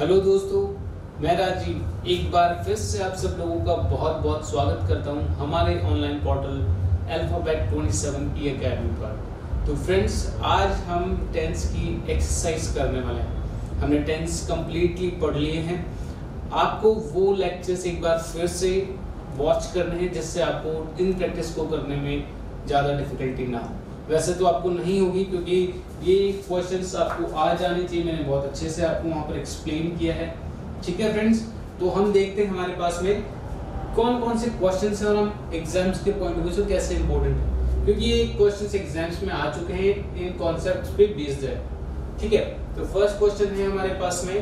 Hello दोस्तों, मैं राजीव एक बार फिर से आप सब लोगों का बहुत बहुत स्वागत करता हूं हमारे ऑनलाइन पोर्टल अल्फाबेट 27 ई अकेडमी पर। तो फ्रेंड्स, आज हम टेंस की एक्सरसाइज करने वाले हैं। हमने टेंस कम्प्लीटली पढ़ लिए हैं। आपको वो लेक्चर्स एक बार फिर से वॉच करने हैं जिससे आपको इन प्रैक्टिस को करने में ज़्यादा डिफिकल्टी ना हो। वैसे तो आपको नहीं होगी क्योंकि ये क्वेश्चंस आपको आ जाने चाहिए। मैंने बहुत अच्छे से आपको वहाँ पर एक्सप्लेन किया है। ठीक है फ्रेंड्स, तो हम देखते हैं हमारे पास में कौन कौन से क्वेश्चंस हैं और हम एग्जाम्स के पॉइंट ऑफ व्यू से कैसे इंपॉर्टेंट है, क्योंकि ये क्वेश्चंस एग्जाम्स में आ चुके हैं, इन कॉन्सेप्ट्स पे बेस्ड है। ठीक है, तो फर्स्ट क्वेश्चन है हमारे पास में,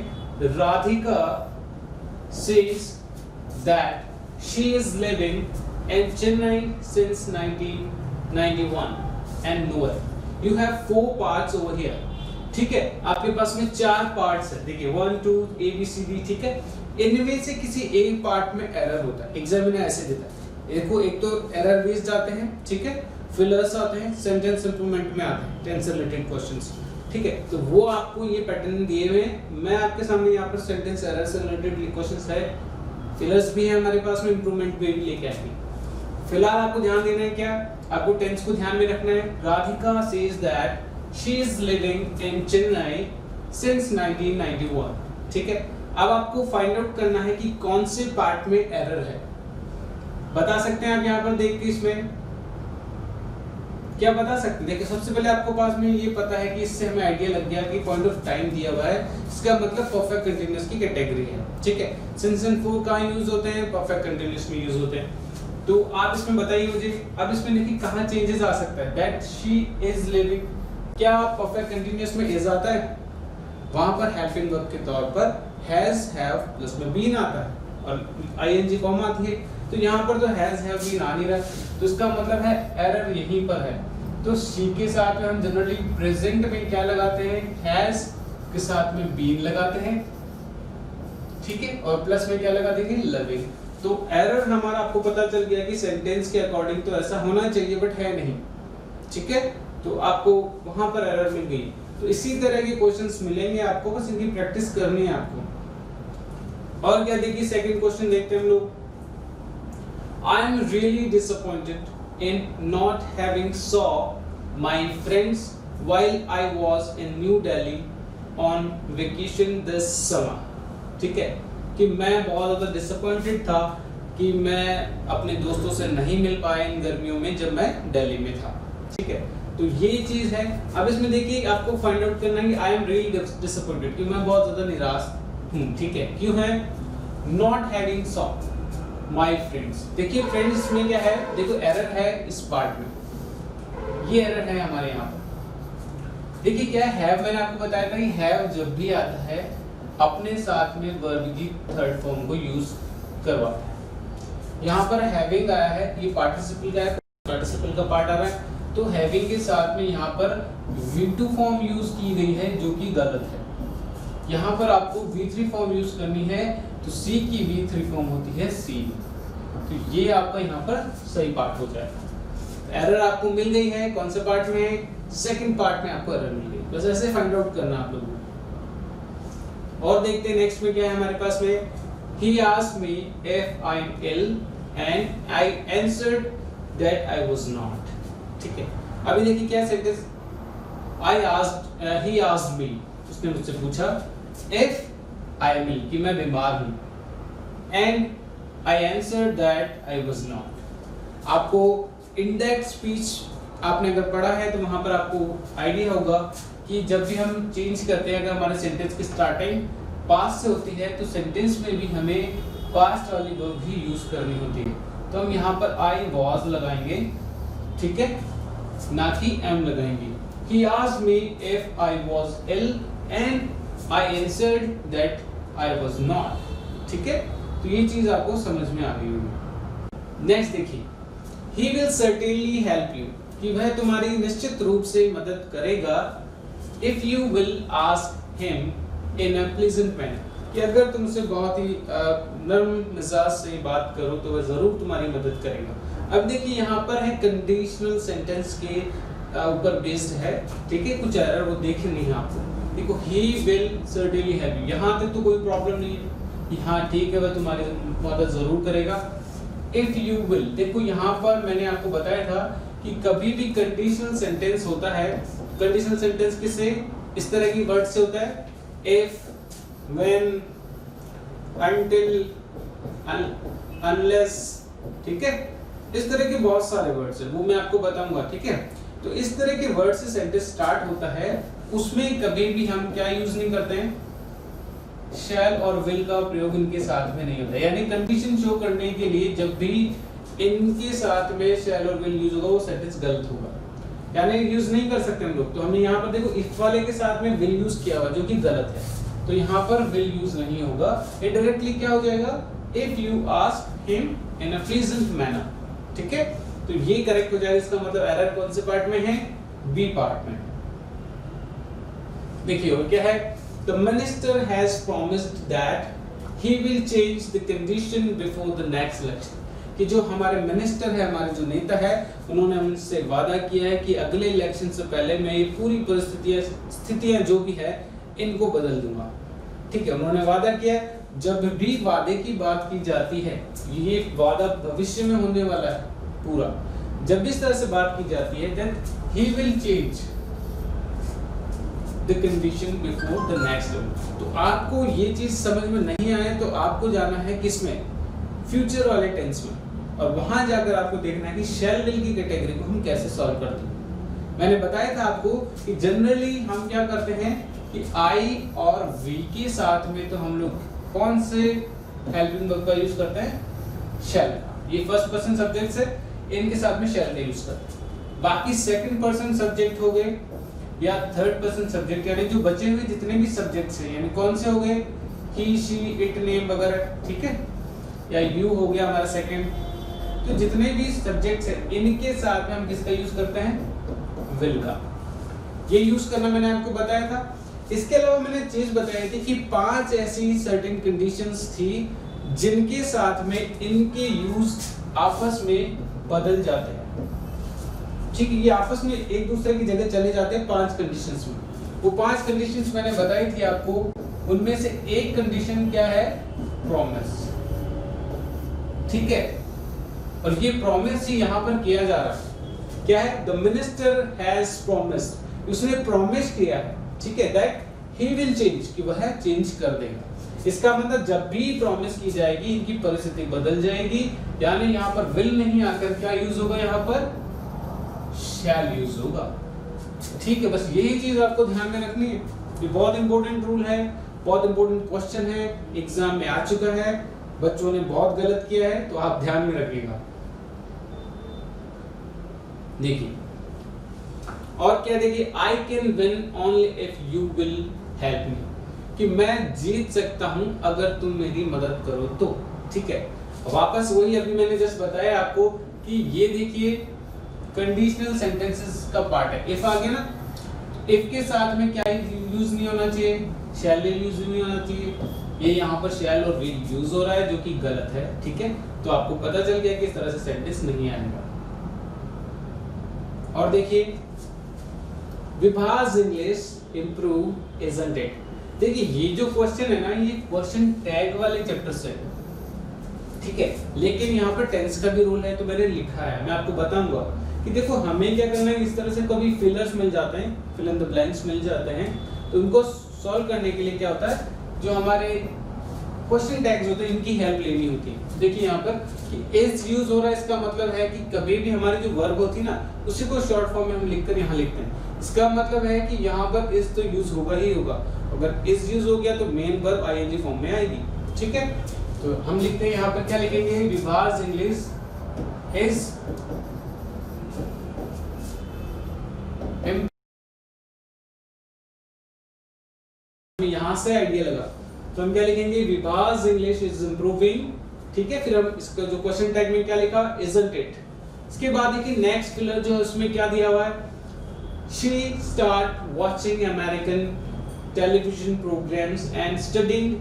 Radhika says that she is living in Chennai since 1991 and nowhere. You have 4 parts over here। ठीक है, आपके पास में 4 पार्ट्स है। देखिए 1 2 A B C D। ठीक है, इनमें से किसी एक पार्ट में एरर होता है। एग्जामिनर ऐसे देता है, देखो एक तो एरर बेस्ड आते हैं, ठीक है, फिलर्स आते हैं, सेंटेंस इंप्रूवमेंट में आते हैं, टेंस रिलेटेड क्वेश्चंस। ठीक है, तो वो आपको ये पैटर्न दिए हुए हैं। मैं आपके सामने यहाँ पर सेंटेंस एरर से रिलेटेड क्वेश्चंस है, फिलर्स भी है हमारे पास में, इंप्रूवमेंट भी लेके आएंगे। फिलहाल आपको ध्यान देना है क्या, आपको टेंस को ध्यान में रखना है। Radhika says that she is living in Chennai since 1991। ठीक है, अब आपको फाइंड आउट करना है कि कौन से पार्ट में एरर है। बता सकते हैं आप यहाँ पर देख के इसमें क्या बता सकते हैं? देखिए सबसे पहले आपको पास में ये पता है कि इससे हमें आइडिया लग गया कि पॉइंट ऑफ टाइम दिया हुआ है, इसका मतलब परफेक्ट कंटीन्यूअस की कैटेगरी है। ठीक है, सिंस एंड फॉर कहाँ यूज होते हैं? परफेक्ट कंटीन्यूअस में यूज होते हैं। तो आप इसमें बताइए मुझे, अब इसमें देखिए कहाँ चेंजेस आ सकता है। दैट शी इज लिविंग, क्या परफेक्ट कंटीन्यूअस में इज आता है? वहां पर हेल्पिंग वर्ब के तौर पर हैज हैव प्लस में बीन आता है और आईएनजी फॉर्म आती है। तो यहाँ पर तो हैज हैव बीन आ नहीं रहा, तो इसका मतलब है एरर यहीं पर है। तो शी के साथ में हम जनरली प्रेजेंट में क्या लगाते हैं? हैज के साथ में बीन लगाते हैं, ठीक है, और प्लस में क्या लगा देंगे? लिविंग। तो एरर हमारा आपको पता चल गया कि सेंटेंस के अकॉर्डिंग तो ऐसा होना चाहिए बट है नहीं। ठीक है, तो आपको वहां पर एरर मिल गई। तो इसी तरह के क्वेश्चंस मिलेंगे आपको, बस इनकी प्रैक्टिस करनी है आपको। और क्या देखिए सेकंड क्वेश्चन देखते हैं हम लोग। I am really disappointed in not having saw my friends while I was in new Delhi on vacation this summer. ठीक है, कि मैं बहुत ज़्यादा डिसअपॉइंटेड था कि मैं अपने दोस्तों से नहीं मिल पाया इन गर्मियों में जब मैं दिल्ली में था। ठीक है, तो ये चीज़ है। अब इसमें देखिए आपको फाइंड आउट करना है कि आई एम रियली डिसअपॉइंटेड, कि मैं बहुत ज़्यादा निराश हूँ। ठीक है, क्यों है? Not having saw my friends. देखिए फ्रेंड्स में क्या है, देखो एरर है इस पार्ट में, ये एरर है हमारे यहाँ पर। देखिए क्या है, मैंने आपको बताया था कि हैव जब भी आता है अपने साथ में वर्ब की थर्ड फॉर्म को यूज करवाता है। यहाँ पर हैविंग आया है, ये पार्टिसिपल का है, पार्टिसिपल का पार्ट आ रहा है, तो हैविंग के साथ में यहाँ पर V2 फॉर्म यूज की गई है जो कि गलत है। यहाँ पर आपको V3 फॉर्म यूज करनी है, तो C की V3 फॉर्म होती है C। तो ये आपका यहाँ पर सही पार्ट हो जाएगा। एरर आपको मिल गई है, कौन से पार्ट में? सेकेंड पार्ट में आपको एरर मिल गई। बस ऐसे फाइंड आउट करना आप लोगों को। और देखते हैं नेक्स्ट में क्या है हमारे पास में। He asked me if I am ill and I answered that I was not। ठीक है, अभी देखिए क्या सेंटेंस, he asked me, उसने मुझसे पूछा, if I am ill, कि मैं बीमार हूँ, and I answered that I was not। आपको indirect speech आपने अगर पढ़ा है तो वहां पर आपको आइडिया होगा कि जब भी हम चेंज करते हैं, अगर हमारे सेंटेंस की स्टार्टिंग पास्ट से होती है तो सेंटेंस में भी हमें पास्ट वाली वर्ब भी यूज करनी होती है। तो हम यहाँ पर आई वाज लगाएंगे, ठीक है, ना कि एम लगाएंगे। He asked me if I was ill and I answered that I was not। ठीक है, तो ये चीज आपको समझ में आ गई होगी। नेक्स्ट देखिए, He will certainly help you, कि वह तुम्हारी निश्चित रूप से मदद करेगा। If you will ask him in a pleasant manner, कि अगर तुम उसे बहुत ही नरम मिजाज से बात करो तो वह जरूर तुम्हारी मदद करेगा। अब देखिए यहाँ पर है कंडीशनल सेंटेंस के ऊपर बेस्ड है, ठीक है, कुछ एरर वो देखेंगे आपको। देखो he will certainly help you, यहाँ तक तो कोई प्रॉब्लम नहीं है कि हाँ ठीक है वह तुम्हारी मदद जरूर करेगा। इफ यू विल, देखो यहाँ पर मैंने आपको बताया था कि कभी भी कंडीशनल सेंटेंस होता है, कंडीशनल सेंटेंस किससे, इस तरह की वर्ड से होता है, इफ, व्हेन, अनटिल, अनलेस, ठीक है, इस तरह के बहुत सारे वर्ड्स हैं, वो मैं आपको बताऊंगा, ठीक है। तो इस तरह के वर्ड से सेंटेंस स्टार्ट होता है, उसमें कभी भी हम क्या यूज नहीं करते हैं, शैल और विल का प्रयोग इनके साथ में नहीं होता, यानी कंडीशन शो करने के लिए जब भी इनके साथ में शैल और विल यूज होगा वो सेंटेंस गलत होगा, यानी यूज नहीं कर सकते हम लोग। तो हमने यहाँ पर देखो इफ वाले के साथ में विल यूज किया हुआ जो कि गलत है, तो यहाँ पर विल यूज नहीं होगा, ये डायरेक्टली क्या हो जाएगा, if you ask him in a pleasant manner, ठीक है। तो ये करेक्ट हो जाएगा, इसका मतलब एरर कौन से पार्ट में है, बी पार्ट में। देखिए और क्या है, the minister has promised that he will change the condition before the next election, कि जो हमारे मिनिस्टर है, हमारे जो नेता है, उन्होंने हमसे वादा किया है कि अगले इलेक्शन से पहले मैं ये पूरी स्थितियां जो भी है इनको बदल दूंगा, ठीक है। उन्होंने वादा किया है, जब भी वादे की बात की जाती है, ये वादा भविष्य में होने वाला है पूरा, जब भी इस तरह से बात की जाती है, then he will change the condition before the next level. तो आपको ये चीज समझ में नहीं आए तो आपको जाना है किसमें, फ्यूचर वाले टेंस में, और वहां जाकर आपको देखना है कि शैल विल की कैटेगरी को हम कैसे सॉल्व करते हैं। मैंने बताया था आपको कि जनरली हम क्या करते हैं कि आई और वी के साथ में तो हम लोग कौन से हेल्पिंग वर्ब का यूज करते हैं, शैल, ये फर्स्ट पर्सन सब्जेक्ट से इनके साथ में शैल का यूज करते हैं। बाकी सेकंड पर्सन सब्जेक्ट हो गए या थर्ड पर्सन सब्जेक्ट, यानी जो बचे हुए जितने भी सब्जेक्ट्स हैं, यानी कौन से हो गए, ही, शी, इट, नेम वगैरह, ठीक है, या यू हो गया हमारा सेकंड, तो जितने भी सब्जेक्ट्स हैं इनके साथ में हम किसका यूज करते हैं, विल का। ये यूज करना मैंने आपको बताया था। इसके अलावा मैंने चीज बताई थी कि 5 ऐसी सर्टेन कंडीशंस थी जिनके साथ में इनके यूज आपस में बदल जाते हैं, ठीक है, ये आपस में एक दूसरे की जगह चले जाते हैं 5 कंडीशंस में। वो 5 कंडीशंस मैंने बताई थी आपको, उनमें से एक कंडीशन क्या है, प्रॉमिस, ठीक है, और ये प्रॉमिस ही यहाँ पर किया जा रहा है, क्या है, द मिनिस्टर हैज प्रॉमिस्ड, उसने प्रॉमिस किया है, ठीक है, दैट ही विल चेंज, कि वह चेंज कर देगा। इसका मतलब जब भी प्रॉमिस की जाएगी इनकी परिस्थिति बदल जाएगी, यानी यहाँ पर विल नहीं आकर क्या यूज होगा, यहाँ पर शैल यूज होगा, ठीक है। बस यही चीज आपको ध्यान में रखनी है, ये बहुत इंपॉर्टेंट रूल है, बहुत इंपॉर्टेंट क्वेश्चन है, एग्जाम में आ चुका है, बच्चों ने बहुत गलत किया है, तो आप ध्यान में रखिएगा। देखिए और क्या, देखिए I can win only if you will help me, कि मैं जीत सकता हूं अगर तुम मेरी मदद करो तो, ठीक है। वापस वही अभी मैंने जस्ट बताया आपको कि ये देखिए कंडीशनल सेंटेंसेस का पार्ट है, इफ आ गया ना, इफ के साथ में क्या यूज नहीं होना चाहिए, शैल यूज नहीं होना चाहिए, ये यहाँ पर शैल और विल यूज हो रहा है जो कि गलत है, ठीक है। तो आपको पता चल गया कि इस तरह से सेंटेंस नहीं आएगा। और देखिए विभाज इंग्लिश इम्प्रूव इजंट इट, देखिए ये जो क्वेश्चन है ना, ये क्वेश्चन टैग वाले चैप्टर से है, ठीक है, लेकिन यहाँ पर टेंस का भी रोल है, तो मैंने लिखा है, मैं आपको बताऊंगा कि देखो हमें क्या करना है, इस तरह से कभी फिलर्स मिल जाते हैं, फिल इन द ब्लैंक्स मिल जाते हैं, तो उनको सॉल्व करने के लिए क्या होता है, जो हमारे क्वेश्चन टैग्स होते हैं इनकी हेल्प लेनी होती है। देखिए यहाँ पर कि इज यूज हो रहा है, इसका मतलब है कि कभी भी हमारी जो वर्ब होती ना, उसी को शॉर्ट फॉर्म में हम लिखकर यहाँ लिखते हैं, इसका मतलब है कि यहाँ पर इज तो यूज होगा ही होगा, अगर इज यूज हो गया तो मेन वर्ब आईएनजी फॉर्म में आएगी, ठीक है। तो हम लिखते हैं यहाँ पर क्या लिखेंगे, विभाज इंग्लिश इज यहाँ से आइडिया लगा, तो हम क्या लिखेंगे, विभाज इंग्लिश इज इम्प्रूविंग, ठीक है। फिर हम इसका जो क्वेश्चन टैग में क्या लिखा, इजंट इट। इसके बाद देखिए नेक्स्ट फिलर जो है उसमें क्या दिया हुआ है, she start watching American television programs and studying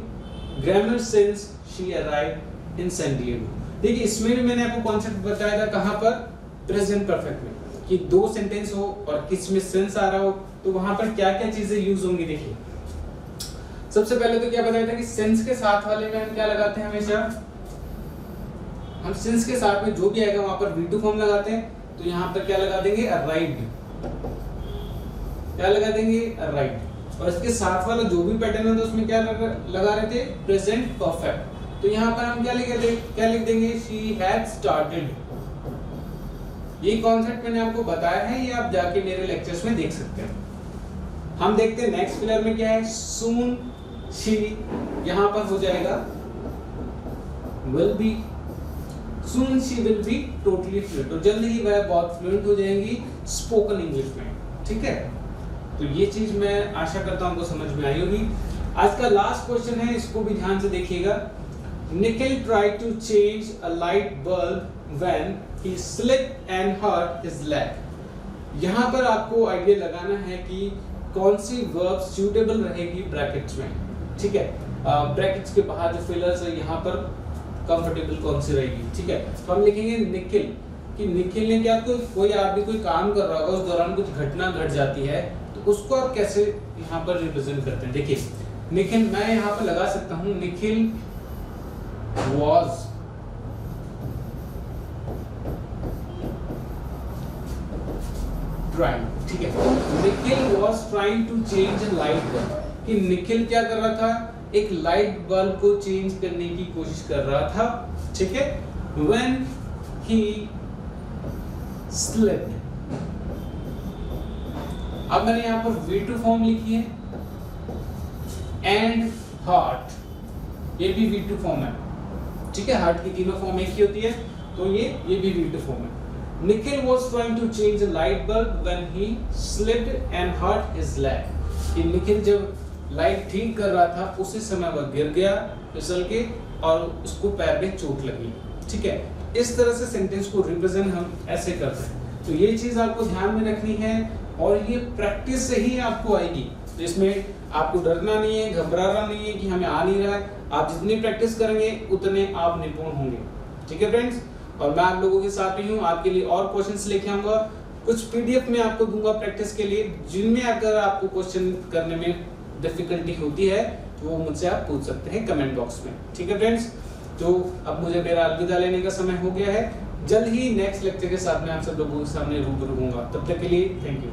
grammar since she arrived in San Diego. देखिए इसमें भी मैंने आपको कॉन्सेप्ट बताया था, कहाँ पर, प्रेजेंट परफेक्ट में, कि दो सेंटेंस हो और किस में सेंस आ रहा हो, तो वहां पर क्या क्या चीजें यूज होंगी देखिए। सबसे पहले तो क्या बताया था कि सिंस के साथ वाले में हम क्या लगाते हैं, हमेशा हम सिंस के साथ में जो भी आएगा वहां पर V2 फॉर्म लगाते हैं। तो यहाँ पर क्या लगा देंगे, अराइव्ड, क्या लगा देंगे, अराइव्ड। और इसके साथ वाला जो भी पैटर्न है तो उसमें क्या लगा रहे थे, प्रेजेंट परफेक्ट। तो यहाँ पर हम क्या लिख देंगे, शी हैड स्टार्टेड। ये कॉन्सेप्ट मैंने आपको बताया है, ये आप जाके मेरे लेक्चर्स में देख सकते हैं। हम देखते हैं नेक्स्ट फिलर में क्या है, सून शी, यहां पर हो जाएगा will be, soon she will be totally fluent, और जल्दी ही वह बहुत फ्लुएंट हो जाएंगी स्पोकन इंग्लिश में, ठीक है। तो ये चीज मैं आशा करता हूं आपको समझ में आई होगी। आज का लास्ट क्वेश्चन है, इसको भी ध्यान से देखिएगा। Nikhil tried to change a light bulb when he slipped and hurt his leg. यहां पर आपको आइडिया लगाना है कि कौन सी वर्ब सूटेबल रहेगी ब्रैकेट्स में, ठीक है। ब्रैकेट्स के बाहर जो फिलर्स है यहाँ पर कंफर्टेबल कौन सी रहेगी, ठीक है। तो हम लिखेंगे निखिल, कि निखिल ने क्या, कोई आदमी कोई काम कर रहा होगा, उस दौरान कुछ घटना घट जाती है, तो उसको आप कैसे यहाँ पर रिप्रेजेंट करते हैं। देखिए निखिल, मैं यहाँ पर लगा सकता हूँ निखिल was trying, ठीक है। Nikhil was trying to change a light bulb, कि निखिल क्या कर रहा था, एक लाइट बल्ब को चेंज करने की कोशिश कर रहा था, ठीक है। when he slipped, अब मैंने यहाँ पर V2 फॉर्म लिखी है, एंड हार्ट, ये भी V2 फॉर्म है, ठीक है। हार्ट की तीनों फॉर्म एक ही होती है, तो ये भी V2 फॉर्म है। Nikhil was trying to change a light bulb when he slipped and hurt his leg, कि निखिल जब लाइट ठीक कर रहा था उसी समय वह गिर गया फिसल के और उसको पैर में चोट लगी, ठीक है। इस तरह से सेंटेंस को रिप्रेजेंट हम ऐसे करते हैं। तो ये चीज आपको ध्यान में रखनी है, और ये प्रैक्टिस से ही आपको आएगी। तो इसमें आपको डरना नहीं है, घबराना नहीं है कि हमें आ नहीं रहा है। आप जितनी प्रैक्टिस करेंगे उतने आप निपुण होंगे, ठीक है फ्रेंड्स। और मैं आप लोगों के साथ ही हूँ, आपके लिए और क्वेश्चंस लेके आऊंगा, कुछ पीडीएफ में आपको दूंगा प्रैक्टिस के लिए, जिनमें अगर आपको क्वेश्चन करने में डिफिकल्टी होती है तो वो मुझसे आप पूछ सकते हैं कमेंट बॉक्स में, ठीक है फ्रेंड्स। तो अब मुझे मेरा अलविदा लेने का समय हो गया है। जल्द ही नेक्स्ट लेक्चर के साथ मैं आप सब लोगों के सामने रूबरू होऊंगा। तब तक के लिए थैंक यू।